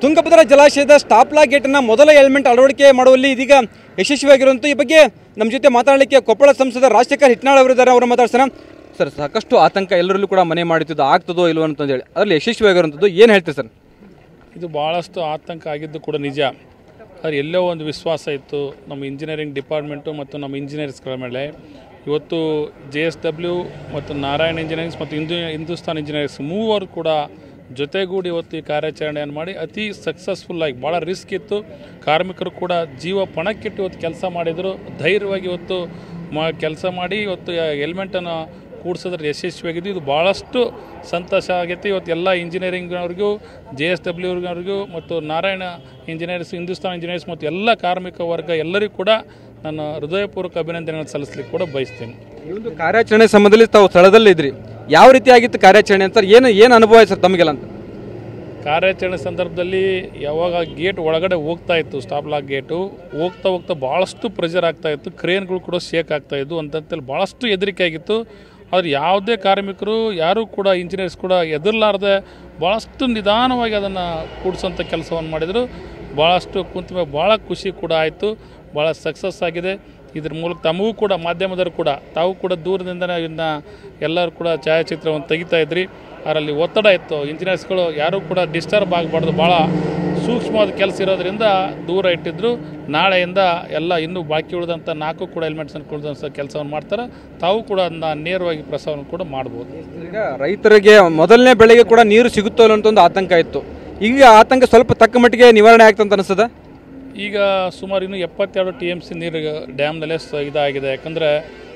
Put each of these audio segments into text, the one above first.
ತುಂಗಭದ್ರಾ ಜಲಾಶಯದ ಸ್ಟಾಪ್ಲಾ ಗೇಟ್ನ ಮೊದಲ ಎಲಿಮೆಂಟ್ ಅಳವಡಿಕೆ ಮಾಡುವಲ್ಲಿ ಇದೀಗ ಯಶಸ್ವಿಯಾಗಿರುವಂಥ ಈ ಬಗ್ಗೆ ನಮ್ಮ ಜೊತೆ ಮಾತನಾಡಲಿಕ್ಕೆ ಕೊಪ್ಪಳ ಸಂಸದ ರಾಜಶೇಖರ್ ಹಿಟ್ನಾಳ್ ಅವರಿದ್ದಾರೆ. ಅವರ ಮಾತಾಡ್ಸೋಣ. ಸರ್, ಸಾಕಷ್ಟು ಆತಂಕ ಎಲ್ಲರಲ್ಲೂ ಕೂಡ ಮನೆ ಮಾಡುತ್ತಿದ್ದು ಆಗ್ತದೋ ಇಲ್ವೋ ಅಂತಂದೇಳಿ ಅದರಲ್ಲಿ ಯಶಸ್ವಿಯಾಗಿರುವಂಥದ್ದು ಏನು ಹೇಳ್ತೀವಿ ಸರ್? ಇದು ಭಾಳಷ್ಟು ಆತಂಕ ಆಗಿದ್ದು ಕೂಡ ನಿಜ. ಆದರೆ ಎಲ್ಲೋ ಒಂದು ವಿಶ್ವಾಸ ಇತ್ತು ನಮ್ಮ ಇಂಜಿನಿಯರಿಂಗ್ ಡಿಪಾರ್ಟ್ಮೆಂಟು ಮತ್ತು ನಮ್ಮ ಇಂಜಿನಿಯರ್ಸ್ಗಳ ಮೇಲೆ. ಇವತ್ತು JSW ಮತ್ತು ನಾರಾಯಣ ಇಂಜಿನಿಯರಿಂಗ್ಸ್ ಮತ್ತು ಹಿಂದೂಸ್ತಾನ್ ಇಂಜಿನಿಯರಿಂಗ್ಸ್ ಮೂವರು ಕೂಡ ಜೊತೆಗೂಡಿ ಇವತ್ತು ಈ ಕಾರ್ಯಾಚರಣೆಯನ್ನು ಮಾಡಿ ಅತಿ ಸಕ್ಸಸ್ಫುಲ್ಲಾಗಿ, ಭಾಳ ರಿಸ್ಕ್ ಇತ್ತು, ಕಾರ್ಮಿಕರು ಕೂಡ ಜೀವ ಪಣಕ್ಕಿಟ್ಟು ಇವತ್ತು ಕೆಲಸ ಮಾಡಿದರು. ಧೈರ್ಯವಾಗಿ ಇವತ್ತು ಕೆಲಸ ಮಾಡಿ ಇವತ್ತು ಹೆಲ್ಮೆಟನ್ನು ಕೂಡಿಸೋದ್ರ ಯಶಸ್ವಿಯಾಗಿದ್ದು ಇದು ಭಾಳಷ್ಟು ಸಂತೋಷ ಆಗೈತೆ. ಇವತ್ತು ಎಲ್ಲ ಇಂಜಿನಿಯರಿಂಗ್ನವ್ರಿಗೂ, JSW ಮತ್ತು ನಾರಾಯಣ ಇಂಜಿನಿಯರ್ಸ್, ಹಿಂದೂಸ್ತಾನ್ ಇಂಜಿನಿಯರ್ಸ್ ಮತ್ತು ಎಲ್ಲ ಕಾರ್ಮಿಕ ವರ್ಗ ಎಲ್ಲರಿಗೂ ಕೂಡ ನಾನು ಹೃದಯಪೂರ್ವಕ ಅಭಿನಂದನೆಗಳನ್ನು ಸಲ್ಲಿಸಲಿಕ್ಕೆ ಕೂಡ ಬಯಸ್ತೀನಿ. ಈ ಒಂದು ಕಾರ್ಯಾಚರಣೆ ಸಂಬಂಧದಲ್ಲಿ ತಾವು ಸ್ಥಳದಲ್ಲಿ ಇದ್ರಿ, ಯಾವ ರೀತಿ ಆಗಿತ್ತು ಕಾರ್ಯಾಚರಣೆ ಅಂತ ಏನು ಅನುಭವ ಸರ್ ತಮಗೆಲ್ಲ ಅಂತ? ಕಾರ್ಯಾಚರಣೆ ಸಂದರ್ಭದಲ್ಲಿ ಯಾವಾಗ ಗೇಟ್ ಒಳಗಡೆ ಹೋಗ್ತಾ ಇತ್ತು, ಸ್ಟಾಪ್ ಲಾಕ್ ಗೇಟು ಹೋಗ್ತಾ ಭಾಳಷ್ಟು ಪ್ರೆಷರ್ ಆಗ್ತಾಯಿತ್ತು, ಕ್ರೇನ್ಗಳು ಕೂಡ ಶೇಕ್ ಆಗ್ತಾಯಿದ್ದು ಅಂತಂತೇಳಿ ಭಾಳಷ್ಟು ಹೆದರಿಕೆ ಆಗಿತ್ತು. ಆದರೆ ಯಾವುದೇ ಕಾರ್ಮಿಕರು ಯಾರೂ ಕೂಡ ಇಂಜಿನಿಯರ್ಸ್ ಕೂಡ ಹೆದರ್ಲಾರ್ದೆ ಭಾಳಷ್ಟು ನಿಧಾನವಾಗಿ ಅದನ್ನು ಕೂಡಿಸೋಂಥ ಕೆಲಸವನ್ನು ಮಾಡಿದರು. ಭಾಳಷ್ಟು ಕುಂತ ಭಾಳ ಖುಷಿ ಕೂಡ ಆಯಿತು, ಭಾಳ ಸಕ್ಸಸ್ ಆಗಿದೆ. ಇದ್ರ ಮೂಲಕ ತಮಗೂ ಕೂಡ ಮಾಧ್ಯಮದವರು ಕೂಡ ತಾವು ಕೂಡ ದೂರದಿಂದ ಇದನ್ನ ಎಲ್ಲರೂ ಕೂಡ ಛಾಯಾಚಿತ್ರವನ್ನು ತೆಗಿತಾ ಇದ್ರಿ. ಅದರಲ್ಲಿ ಒತ್ತಡ ಇತ್ತು, ಇಂಜಿನಿಯರ್ಸ್ಗಳು ಯಾರೂ ಕೂಡ ಡಿಸ್ಟರ್ಬ್ ಆಗಬಾರ್ದು, ಭಾಳ ಸೂಕ್ಷ್ಮವಾದ ಕೆಲಸ ಇರೋದ್ರಿಂದ ದೂರ ಇಟ್ಟಿದ್ರು. ನಾಳೆಯಿಂದ ಎಲ್ಲ ಇನ್ನೂ ಬಾಕಿ ಉಳಿದಂಥ 4 ಕೂಡ ಹೆಲ್ಮೆಟ್ಸನ್ನು ಕುಳಿದಂಥ ಕೆಲಸವನ್ನು ಮಾಡ್ತಾರೆ. ತಾವು ಕೂಡ ಅದನ್ನ ನೇರವಾಗಿ ಪ್ರಸಾರವನ್ನು ಕೂಡ ಮಾಡ್ಬೋದು. ಈಗ ರೈತರಿಗೆ ಮೊದಲನೇ ಬೆಳೆಗೆ ಕೂಡ ನೀರು ಸಿಗುತ್ತೋ ಅಂತ ಒಂದು ಆತಂಕ ಇತ್ತು, ಈಗ ಆತಂಕ ಸ್ವಲ್ಪ ತಕ್ಕ ಮಟ್ಟಿಗೆ ನಿವಾರಣೆ ಆಗ್ತಂತ ಅನಿಸ್ತದ. ಈಗ ಸುಮಾರು ಇನ್ನೂ 72 TMC ನೀರು ಡ್ಯಾಮ್ನಲ್ಲೇ ಇದಾಗಿದೆ. ಯಾಕಂದರೆ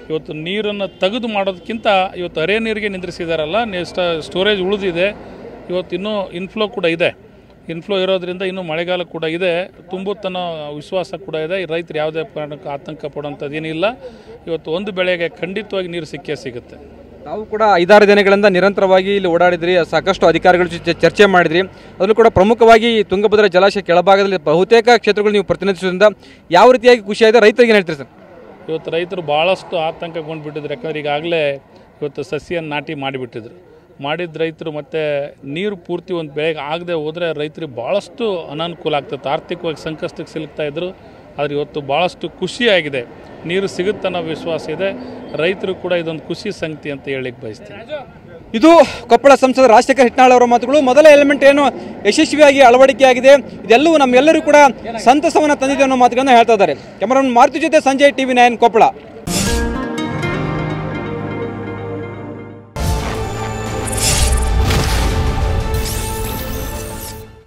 ಇವತ್ತು ನೀರನ್ನು ತೆಗೆದು ಮಾಡೋದಕ್ಕಿಂತ ಇವತ್ತು ಅರೆ ನೀರಿಗೆ ನಿಂದ್ರಿಸಿದಾರಲ್ಲ, ಸ್ಟೋರೇಜ್ ಉಳಿದಿದೆ. ಇವತ್ತು ಇನ್ನೂ ಇನ್ಫ್ಲೋ ಕೂಡ ಇದೆ. ಇನ್ಫ್ಲೋ ಇರೋದ್ರಿಂದ ಇನ್ನೂ ಮಳೆಗಾಲ ಕೂಡ ಇದೆ, ತುಂಬುತ್ತನ್ನೋ ವಿಶ್ವಾಸ ಕೂಡ ಇದೆ. ರೈತರು ಯಾವುದೇ ಕಾರಣಕ್ಕೂ ಆತಂಕ ಪಡುವಂಥದ್ದು ಏನಿಲ್ಲ. ಇವತ್ತು ಒಂದು ಬೆಳೆಗೆ ಖಂಡಿತವಾಗಿ ನೀರು ಸಿಕ್ಕೇ ಸಿಗುತ್ತೆ. ನಾವು ಕೂಡ 5-6 ದಿನಗಳಿಂದ ನಿರಂತರವಾಗಿ ಇಲ್ಲಿ ಓಡಾಡಿದ್ರಿ, ಸಾಕಷ್ಟು ಅಧಿಕಾರಿಗಳ ಜೊತೆ ಚರ್ಚೆ ಮಾಡಿದ್ರಿ. ಅದರಲ್ಲೂ ಕೂಡ ಪ್ರಮುಖವಾಗಿ ತುಂಗಭದ್ರಾ ಜಲಾಶಯ ಕೆಳಭಾಗದಲ್ಲಿ ಬಹುತೇಕ ಕ್ಷೇತ್ರಗಳು ನೀವು ಪ್ರತಿನಿಧಿಸೋದ್ರಿಂದ ಯಾವ ರೀತಿಯಾಗಿ ಖುಷಿಯಾಗಿದೆ, ರೈತರಿಗೆ ಏನು ಹೇಳ್ತೀರಿ ಸರ್? ಇವತ್ತು ರೈತರು ಭಾಳಷ್ಟು ಆತಂಕಗೊಂಡ್ಬಿಟ್ಟಿದ್ರು. ಯಾಕಂದರೆ ಈಗಾಗಲೇ ಇವತ್ತು ಸಸಿಯನ್ನು ನಾಟಿ ಮಾಡಿಬಿಟ್ಟಿದ್ರು. ಮಾಡಿದ ರೈತರು ಮತ್ತು ನೀರು ಪೂರ್ತಿ ಒಂದು ಬೆಳೆಗೆ ಆಗದೆ ಹೋದರೆ ರೈತರಿಗೆ ಭಾಳಷ್ಟು ಅನಾನುಕೂಲ ಆಗ್ತದೆ, ಆರ್ಥಿಕವಾಗಿ ಸಂಕಷ್ಟಕ್ಕೆ ಸಿಲುಕ್ತಾಯಿದ್ರು. ಆದರೆ ಇವತ್ತು ಭಾಳಷ್ಟು ಖುಷಿಯಾಗಿದೆ, ನೀರು ಸಿಗುತ್ತೆ ಅನ್ನೋ ವಿಶ್ವಾಸ ಇದೆ. ರೈತರು ಕೂಡ ಇದೊಂದು ಖುಷಿ ಸಂಗತಿ ಅಂತ ಹೇಳಿಕ್ಕೆ ಬಯಸ್ತೀನಿ. ಇದು ಕೊಪ್ಪಳ ಸಂಸದ ರಾಜಶೇಖರ್ ಹಿಟ್ನಾಳ್ ಅವರ ಮಾತುಗಳು. ಮೊದಲ ಎಲಿಮೆಂಟ್ ಏನು ಯಶಸ್ವಿಯಾಗಿ ಅಳವಡಿಕೆಯಾಗಿದೆ, ಇದೆಲ್ಲವೂ ನಮ್ಮೆಲ್ಲರೂ ಕೂಡ ಸಂತಸವನ್ನು ತಂದಿದೆ ಅನ್ನೋ ಮಾತುಗಳನ್ನು ಹೇಳ್ತಾ ಇದ್ದಾರೆ. ಕ್ಯಾಮರಾಮನ್ ಮಾರುತಿ ಜೊತೆ ಸಂಜಯ್, TV9 ಕೊಪ್ಪಳ.